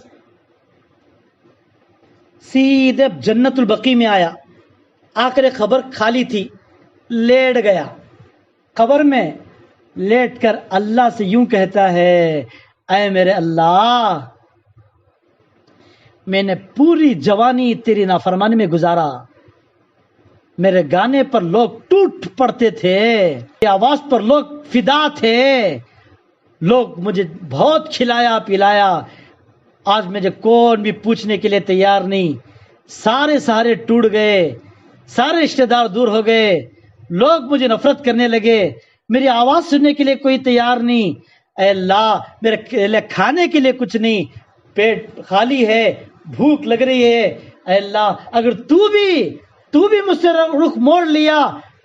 سیدھے جنت البقیع میں آیا، آخر خبر خالی تھی، لیٹ گیا، قبر میں لیٹ کر اللہ سے یوں کہتا ہے، اے میرے اللہ، میں نے پوری جوانی تیری نافرمانی میں گزارا، میرے گانے پر لوگ ٹوٹ پڑتے تھے، میری آواز پر لوگ فدا تھے، لوگ مجھے بہت کھلایا پلایا، آج مجھے کون بھی پوچھنے کے لیے تیار نہیں، سارے سہارے ٹوٹ گئے، سارے رشتہ دار دور ہو گئے، لوگ مجھے نفرت کرنے لگے، میری آواز سننے کے لیے کوئی تیار نہیں، اے اللہ میرے لیے کھانے کے لیے کچھ نہیں، پیٹ خالی ہے، بھوک لگ رہی ہے، اے اللہ اگر تو بھی مجھ سے رخ موڑ لیا،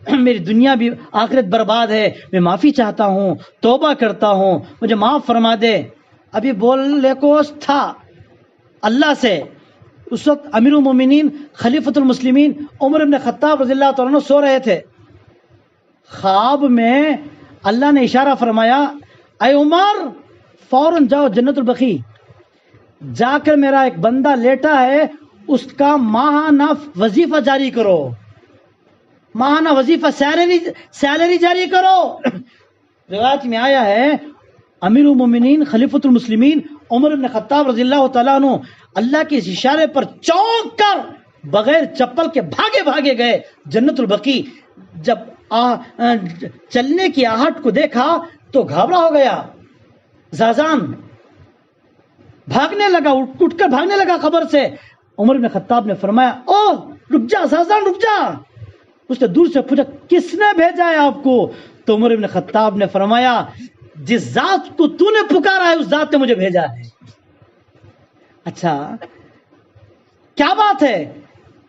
میری دنیا بھی آخرت برباد ہے، میں معافی چاہتا ہوں، توبہ کرتا ہوں، مجھے معاف فرما دے۔ ابھی بولنے کو تھا اللہ سے، اس وقت امیر المومنین خلیفۃ المسلمین عمر بن خطاب رضی اللہ تعالیٰ عنہ سو رہے تھے. خواب میں اللہ نے اشارہ فرمایا اے عمر فوراً جاؤ جنت البقیع جا کر میرا ایک بندہ لیٹا ہے اس کا ماہانہ وظیفہ جاری کرو, ماہانہ وظیفہ سیلری جاری کرو. روایت میں آیا ہے امیر المومنین خلیفۃ المسلمین عمر بن خطاب رضی اللہ تعالیٰ عنہ اللہ کے اس اشارے پر چونک کر بغیر چپل کے بھاگے گئے جنت البقیع. جب چلنے کی آہٹ کو دیکھا تو گھبرا ہو گیا, زازان بھاگنے لگا, اٹھ کر بھاگنے لگا خبر سے. عمر بن خطاب نے فرمایا او رک جا زازان رک جا. اس نے دور سے پوچھا کس نے بھیجا ہے آپ کو؟ تو عمر بن خطاب نے فرمایا جس ذات کو تو نے پکارا ہے اس ذات نے مجھے بھیجا ہے. اچھا کیا بات ہے؟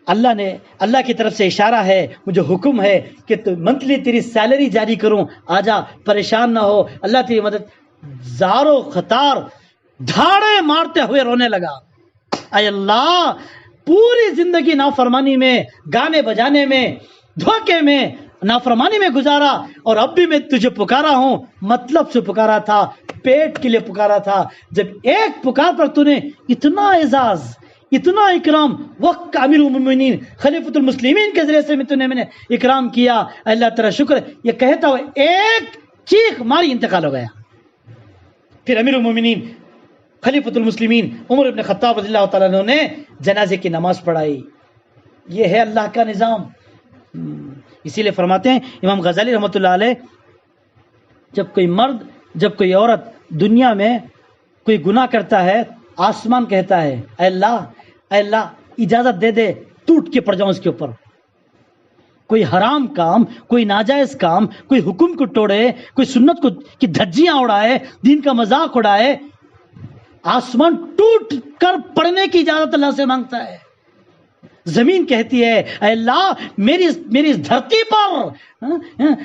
اللہ کی طرف سے اشارہ ہے, مجھے حکم ہے کہ تو منتھلی تیری سیلری جاری کروں, آجا پریشان نہ ہو, اللہ تیری مدد. زارو خطار دھاڑے مارتے ہوئے رونے لگا, اے اللہ پوری زندگی نافرمانی میں, گانے بجانے میں, دھوکے میں, نافرمانی میں گزارا, اور اب بھی میں تجھے پکارا ہوں, مطلب سے پکارا تھا, پیٹ کے لیے پکارا تھا. جب ایک پکار پر تو نے اتنا اعزاز اتنا اکرام وقت امیر المومنین خلیفۃ المسلمین کے ذریعے سے میں نے اکرام کیا, اللہ تعالیٰ شکر. یہ کہتا ہوا ایک چیخ ماری انتقال ہو گیا. پھر امیر المومنین خلیفۃ المسلمین عمر بن خطاب رضی اللہ تعالیٰ عنہ نے جنازے کی نماز پڑھائی. یہ ہے اللہ کا نظام. اسی لیے فرماتے ہیں امام غزالی رحمۃ اللہ علیہ, جب کوئی مرد جب کوئی عورت دنیا میں کوئی گناہ کرتا ہے, آسمان کہتا ہے اے اللہ اجازت دے دے ٹوٹ کے پڑ جاؤں اس کے اوپر. کوئی حرام کام, کوئی ناجائز کام, کوئی حکم کو توڑے, کوئی سنت کو کی دھجیاں اڑائے, دین کا مذاق اڑائے, آسمان ٹوٹ کر پڑنے کی اجازت اللہ سے مانگتا ہے. زمین کہتی ہے اے اللہ میری اس دھرتی پر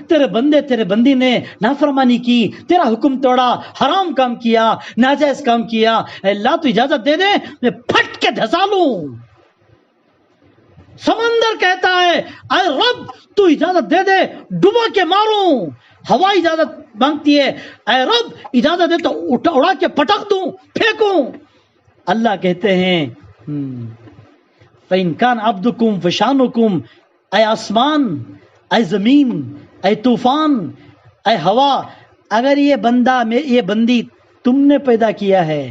تیرے بندی نے نافرمانی کی, تیرا حکم توڑا, حرام کام کیا, ناجائز کام کیا, اے اللہ تو اجازت دے دے میں پھٹ کے دھسا لوں. سمندر کہتا ہے اے رب تو اجازت دے دے ڈبا کے ماروں. ہوا اجازت مانگتی ہے اے رب اجازت دے تو اڑا کے پٹک دوں, پھینکوں. اللہ کہتے ہیں فَإِنْ كَانَ عَبْدُكُمْ فَشَانُكُمْ, اے آسمان, اے زمین, اے طوفان, اے ہوا, اگر یہ بندی تم نے پیدا کیا ہے,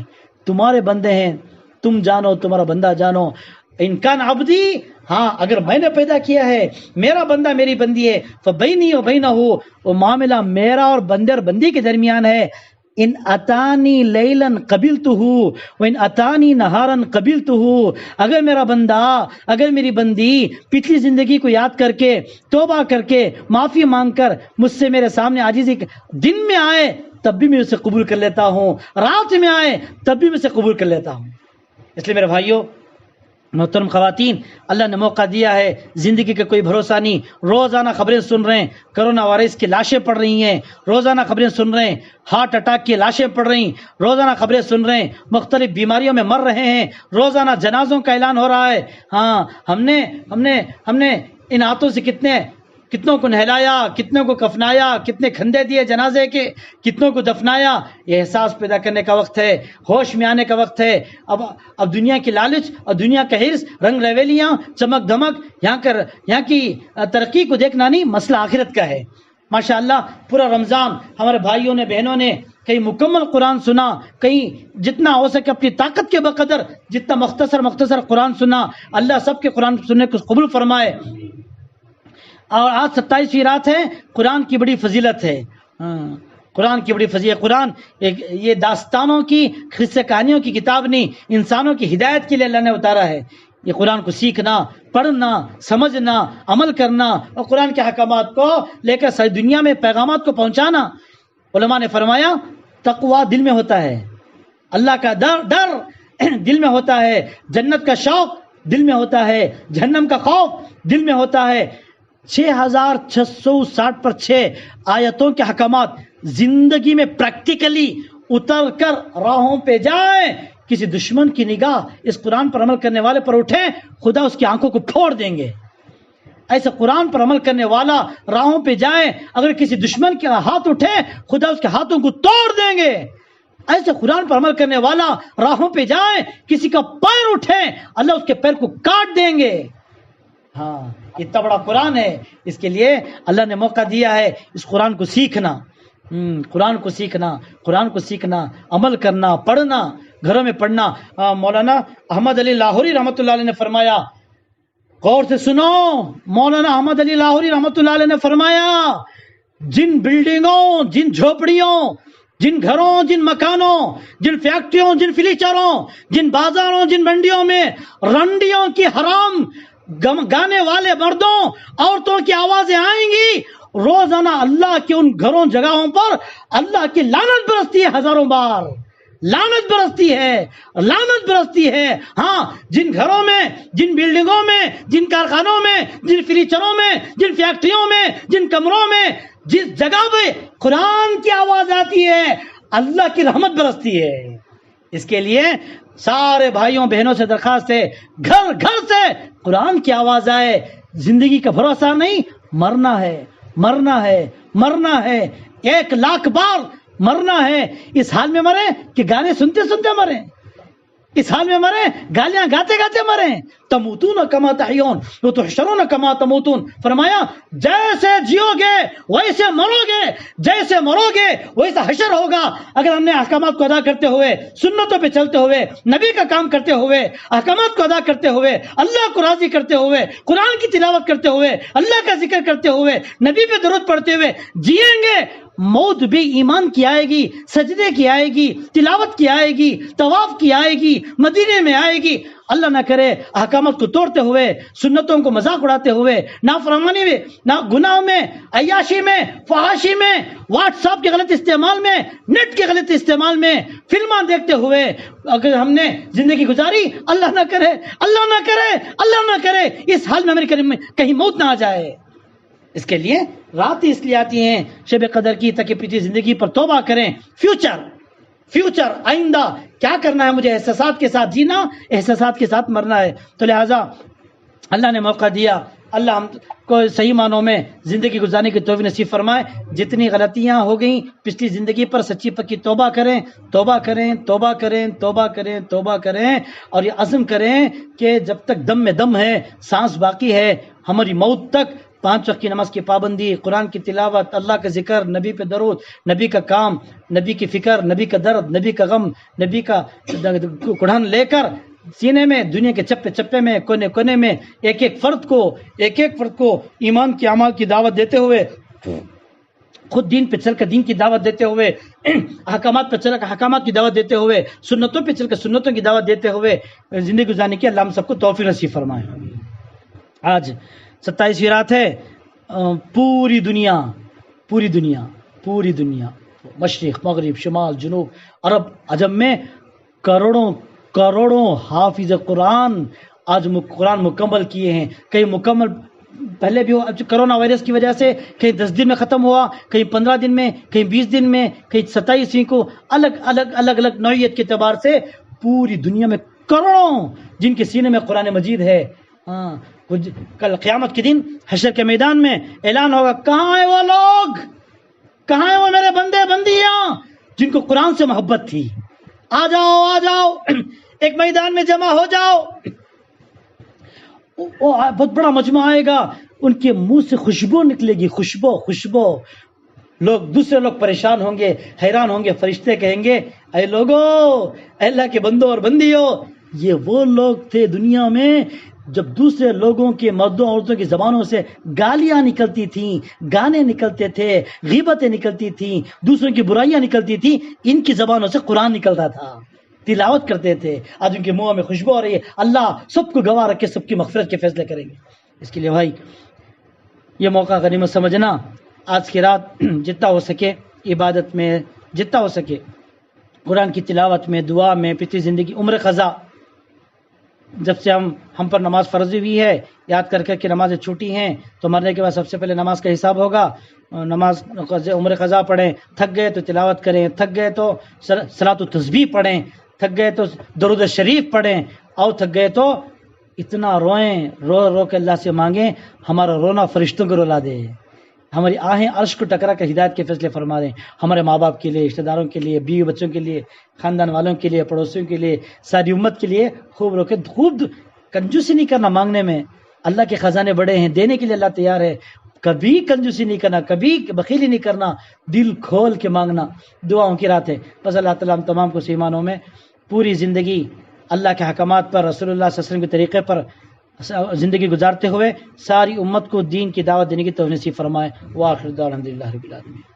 تمہارے بندے ہیں, تم جانو, تمہارا بندہ جانو. إِنْ كَانَ عَبْدِي, ہاں اگر میں نے پیدا کیا ہے, میرا بندہ میری بندی ہے, فَبَيْنِي وَبَيْنَهُ, وہ معاملہ میرا اور بندے اور بندی کے درمیان ہے. ان اتانی لیلن قبلتہ وان اتانی نہارن قبلتہ, اگر میرا بندہ اگر میری بندی پچھلی زندگی کو یاد کر کے توبہ کر کے معافی مانگ کر مجھ سے میرے سامنے عاجزی دن میں آئے تب بھی میں اسے قبول کر لیتا ہوں, رات میں آئے تب بھی میں اسے قبول کر لیتا ہوں. اس لیے میرے بھائیوں محترم خواتین, اللہ نے موقع دیا ہے, زندگی کا کوئی بھروسہ نہیں. روزانہ خبریں سن رہے ہیں, کرونا وائرس کی لاشیں پڑ رہی ہیں, روزانہ خبریں سن رہے ہیں, ہارٹ اٹیک کی لاشیں پڑ رہی ہیں, روزانہ خبریں سن رہے ہیں, مختلف بیماریوں میں مر رہے ہیں, روزانہ جنازوں کا اعلان ہو رہا ہے. ہاں ہم نے ان ہاتھوں سے کتنوں کو نہلایا, کتنوں کو کفنایا, کتنے کھندے دیے جنازے کے, کتنوں کو دفنایا. یہ احساس پیدا کرنے کا وقت ہے, ہوش میں آنے کا وقت ہے. اب دنیا کی لالچ اور دنیا کا حرص, رنگ رویلیاں, چمک دھمک, یہاں کی ترقی کو دیکھنا نہیں, مسئلہ آخرت کا ہے. ماشاءاللہ پورا رمضان ہمارے بھائیوں نے بہنوں نے کہیں مکمل قرآن سنا, کہیں جتنا ہو سکے اپنی طاقت کے بقدر جتنا مختصر قرآن سنا. اللہ سب کے قرآن سننے کو قبول فرمائے. اور آج 27ویں رات ہے, قرآن کی بڑی فضیلت ہے. قرآن کی بڑی فضیلت. قرآن یہ داستانوں کی قصے کہانیوں کی کتاب نہیں, انسانوں کی ہدایت کے لیے اللہ نے اتارا ہے. یہ قرآن کو سیکھنا, پڑھنا, سمجھنا, عمل کرنا اور قرآن کے احکامات کو لے کر ساری دنیا میں پیغامات کو پہنچانا. علماء نے فرمایا تقویٰ دل میں ہوتا ہے, اللہ کا ڈر دل میں ہوتا ہے, جنت کا شوق دل میں ہوتا ہے, جہنم کا خوف دل میں ہوتا ہے. 6660 پر 6 آیتوں کے حکامات زندگی میں پریکٹیکلی اتر کر راہوں پہ جائیں کسی دشمن کی نگاہ اس قرآن پر عمل کرنے والے پر اٹھے خدا اس کی آنکھوں کو پھوڑ دیں گے. ایسے قرآن پر عمل کرنے والا راہوں پہ جائے, اگر کسی دشمن کے ہاتھ اٹھے خدا اس کے ہاتھوں کو توڑ دیں گے. ایسے قرآن پر عمل کرنے والا راہوں پہ جائے, کسی کا پیر اٹھے اللہ اس کے پیر کو کاٹ دیں گے. ہاں اتنا بڑا قرآن ہے, اس کے لیے اللہ نے موقع دیا ہے اس قرآن کو سیکھنا, قرآن کو سیکھنا, قرآن کو سیکھنا, عمل کرنا, پڑھنا, گھروں میں پڑھنا. مولانا احمد علی لاہوری رحمۃ اللہ علیہ نے فرمایا, غور سے سنو, مولانا احمد علی لاہوری رحمۃ اللہ علیہ نے فرمایا, جن بلڈنگوں, جن جھوپڑیوں, جن گھروں, جن مکانوں, جن فیکٹریوں, جن فلیچروں, جن بازاروں, جن منڈیوں میں رنڈیوں کی حرام گانے والے مردوں, عورتوں کی آوازیں آئیں گی, روزانہ اللہ کے ان گھروں جگہوں پر اللہ کی لعنت برستی ہے, ہزاروں بار لعنت برستی ہے, لعنت برستی ہے. ہاں جن گھروں میں, جن بلڈنگوں میں, جن کارخانوں میں, جن فلیچروں میں, جن فیکٹریوں میں, جن کمروں میں, جس جگہ پہ قرآن کی آواز آتی ہے اللہ کی رحمت برستی ہے. اس کے لیے سارے بھائیوں بہنوں سے درخواست ہے, گھر گھر سے قرآن کی آواز آئے. زندگی کا بھروسہ نہیں, مرنا ہے, مرنا ہے, مرنا ہے, 1,00,000 بار مرنا ہے. اس حال میں مرے کہ گانے سنتے سنتے مرے, اس حال میں مرے گالیاں گاتے گاتے مرے. تموتون کما تحیون وتحشرون کما تموتون. فرمایا جیسے جیو گے ویسے مرو گے, جیسے مرو گے ویسا حشر ہوگا. اگر ہم نے احکامات کو ادا کرتے ہوئے, سنتوں پہ چلتے ہوئے, نبی کا کام کرتے ہوئے, احکامات کو ادا کرتے ہوئے, اللہ کو راضی کرتے ہوئے, قرآن کی تلاوت کرتے ہوئے, اللہ کا ذکر کرتے ہوئے, نبی پہ درود پڑھتے ہوئے جیئیں گے, موت بھی ایمان کی آئے گی, سجدے کی آئے گی, تلاوت کی آئے گی, طواف کی آئے گی, مدینے میں آئے گی. اللہ نہ کرے احکامات کو توڑتے ہوئے, سنتوں کو مذاق اڑاتے ہوئے, نافرمانی میں, نہ گناہ میں, عیاشی میں, فحاشی میں, واٹس ایپ کے غلط استعمال میں, نیٹ کے غلط استعمال میں, فلمیں دیکھتے ہوئے اگر ہم نے زندگی گزاری, اللہ نہ کرے, اللہ نہ کرے, اللہ نہ کرے اس حال میں ہماری کہیں موت نہ آ جائے. اس کے لیے رات اس لیے آتی ہیں شب قدر کی, تاکہ پیچھے زندگی پر توبہ کریں. فیوچر آئندہ کیا کرنا ہے, مجھے احساسات کے ساتھ جینا, احساسات کے ساتھ مرنا ہے. تو لہٰذا اللہ نے موقع دیا, اللہ ہم کو صحیح معنوں میں زندگی گزارنے کی توفیق نصیب فرمائے. جتنی غلطیاں ہو گئیں پچھلی زندگی پر سچی پکی توبہ کریں, توبہ کریں, توبہ کریں, توبہ کریں, توبہ کریں, اور یہ عزم کریں کہ جب تک دم میں دم ہے, سانس باقی ہے, ہماری موت تک 5 وقت کی نماز کی پابندی, قرآن کی تلاوت, اللہ کا ذکر, نبی پہ درود, نبی کا کام, نبی کی فکر, نبی کا درد, نبی کا غم, نبی کا قرآن لے کر سینے میں, دنیا کے چپے چپے میں, کونے کونے میں ایک ایک فرد کو ایمان کے اعمال کی دعوت دیتے ہوئے, خود دین پہ چل کر دین کی دعوت دیتے ہوئے, احکامات پہ چل کر احکامات کی دعوت دیتے ہوئے, سنتوں پہ چل کر سنتوں کی دعوت دیتے ہوئے زندگی گزارنے کی اللہ ہم سب کو توفیق نصیب فرمائے. آج 27ویں رات ہے. پوری دنیا مشرق, مغرب, شمال, جنوب, عرب, عجم میں کروڑوں حافظ قرآن آج قرآن مکمل کیے ہیں. کئی مکمل پہلے بھی ہوا, کرونا وائرس کی وجہ سے کہیں 10 دن میں ختم ہوا, کہیں 15 دن میں, کہیں 20 دن میں, کہیں 27ویں کو. الگ نوعیت کے اعتبار سے پوری دنیا میں کروڑوں جن کے سینے میں قرآن مجید ہے. ہاں, کل قیامت کے دن حشر کے میدان میں اعلان ہوگا, کہاں ہیں وہ لوگ, کہاں ہیں وہ میرے بندے بندیاں جن کو قرآن سے محبت تھی, آ جاؤ ایک میدان میں جمع ہو جاؤ. بہت بڑا مجمع آئے گا, ان کے منہ سے خوشبو نکلے گی, خوشبو. دوسرے لوگ پریشان ہوں گے, حیران ہوں گے. فرشتے کہیں گے, اے لوگو, اے اللہ کے بندوں اور بندیوں, یہ وہ لوگ تھے دنیا میں جب دوسرے لوگوں کے مردوں عورتوں کی زبانوں سے گالیاں نکلتی تھیں, گانے نکلتے تھے, غیبتیں نکلتی تھیں, دوسروں کی برائیاں نکلتی تھیں, ان کی زبانوں سے قرآن نکلتا تھا, تلاوت کرتے تھے. آج ان کے منہ میں خوشبو آ رہی ہے. اللہ سب کو گواہ رکھے, سب کی مغفرت کے فیصلے کریں گے. اس کے لیے بھائی یہ موقع غنیمت سمجھنا. آج کی رات جتنا ہو سکے عبادت میں, جتنا ہو سکے قرآن کی تلاوت میں, دعا میں, پچھلی زندگی عمر قضا جب سے ہم پر نماز فرض ہوئی ہے, یاد کر کے نمازیں چھوٹی ہیں تو مرنے کے بعد سب سے پہلے نماز کا حساب ہوگا. نماز عمر قضا پڑھیں, تھک گئے تو تلاوت کریں, تھک گئے تو صلاۃ و تسبیح پڑھیں, تھک گئے تو درود شریف پڑھیں، اور تھک گئے تو اتنا روئیں، رو رو کے اللہ سے مانگیں ہمارا رونا فرشتوں کو رلا دے، ہماری آہیں عرش کو ٹکرا کر ہدایت کے فیصلے فرما دیں، ہمارے ماں باپ کے لیے، رشتہ داروں کے لیے، بیوی بچوں کے لیے، خاندان والوں کے لیے، پڑوسیوں کے لیے، ساری امت کے لیے خوب رو کے خوب کنجوسی نہیں کرنا مانگنے میں، اللہ کے خزانے بڑے ہیں، دینے کے لیے اللہ تیار ہے، کبھی کنجوسی نہیں کرنا، کبھی بخیلی نہیں کرنا، دل کھول کے مانگنا، دعاؤں کی رات ہے۔ بس اللہ تعالیٰ ہم تمام کو ایمانوں میں پوری زندگی اللہ کے حکمات پر، رسول اللہ صلی اللہ علیہ وسلم کے طریقے پر زندگی گزارتے ہوئے ساری امت کو دین کی دعوت دینے کی توفیق نصیب فرمائے۔ وآخر دعوانا الحمدللہ رب العالمین۔